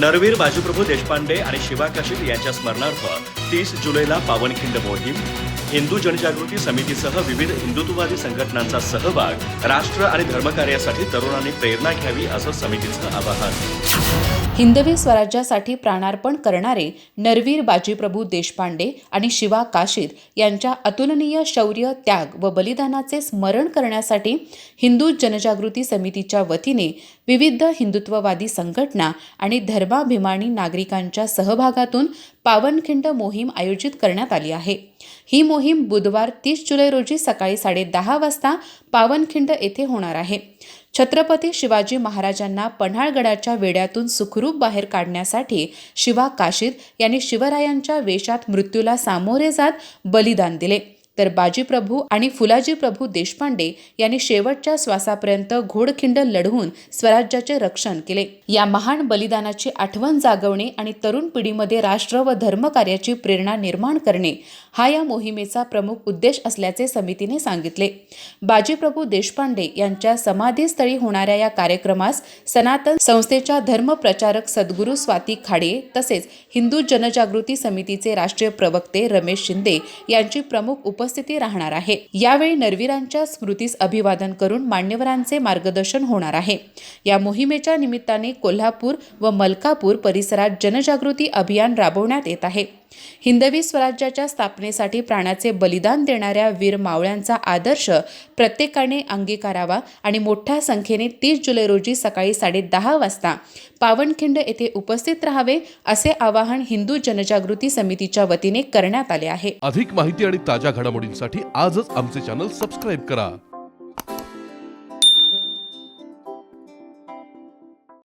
नरवीर बाजीप्रभू देशपांडे आणि शिवा काशीद यांच्या स्मरणार्थ 30 जुलैला पावनखिंड मोहीम, हिंदू जनजागृती समितीसह विविध हिंदुत्ववादी संघटनांचा सहभाग, राष्ट्र आणि धर्मकार्यासाठी तरुणांनी प्रेरणा घ्यावी असं समितीचं आवाहन। हिंदवी स्वराज्यासाठी प्राणार्पण करणारे नरवीर बाजीप्रभू देशपांडे आणि शिवा काशीद यांच्या अतुलनीय शौर्य, त्याग व बलिदानाचे स्मरण करण्यासाठी हिंदू जनजागृती समितीच्या वतीने विविध हिंदुत्ववादी संघटना आणि धर्माभिमानी नागरिकांच्या सहभागातून पावनखिंड मोहीम आयोजित करण्यात आली आहे। ही मोहीम बुधवार 30 जुलै रोजी सकाळी 10:30 वाजता पावनखिंड येथे होणार आहे। छत्रपती शिवाजी महाराजांना पन्हाळगडाच्या वेढ्यातून सुखरूप बाहेर काढण्यासाठी शिवा काशीद यांनी शिवरायांच्या वेशात मृत्यूला सामोरे जात बलिदान दिले, तर बाजीप्रभू आणि फुलाजीप्रभू देशपांडे यांनी शेवटच्या श्वासापर्यंत घोडखिंड लढवून स्वराज्याचे रक्षण केले। या महान बलिदानाची आठवण जागवणे आणि तरुण पिढीमध्ये राष्ट्र व धर्मकार्याची प्रेरणा निर्माण करणे हा या मोहिमेचा प्रमुख उद्देश असल्याचे समितीने सांगितले। बाजीप्रभू देशपांडे यांच्या समाधीस्थळी होणाऱ्या या कार्यक्रमास सनातन संस्थेच्या धर्मप्रचारक सद्गुरू स्वाती खाडे तसेच हिंदू जनजागृती समितीचे राष्ट्रीय प्रवक्ते रमेश शिंदे यांची प्रमुख उपस्थिती राहणार आहे। यावेळी नरवीरांच्या स्मृतीस अभिवादन करून मान्यवरांचे मार्गदर्शन होणार आहे। या मोहिमेच्या निमित्ताने कोल्हापूर व मलकापूर परिसरात जनजागृती अभियान राबवण्यात येत आहे। हिंदवी स्वराज्याच्या स्थापनेसाठी प्राणाचे बलिदान देणाऱ्या वीर मावळ्यांचा आदर्श प्रत्येकाने अंगीकारावा आणि मोठ्या संख्येने 30 जुलै रोजी सकाळी 10:30 वाजता पावनखिंड येथे उपस्थित राहावे असे आवाहन हिंदू जनजागृती समितीच्या वतीने करण्यात आले आहे। अधिक माहिती आणि ताज्या घडामोडींसाठी आजच आमचे चॅनल सबस्क्राइब करा।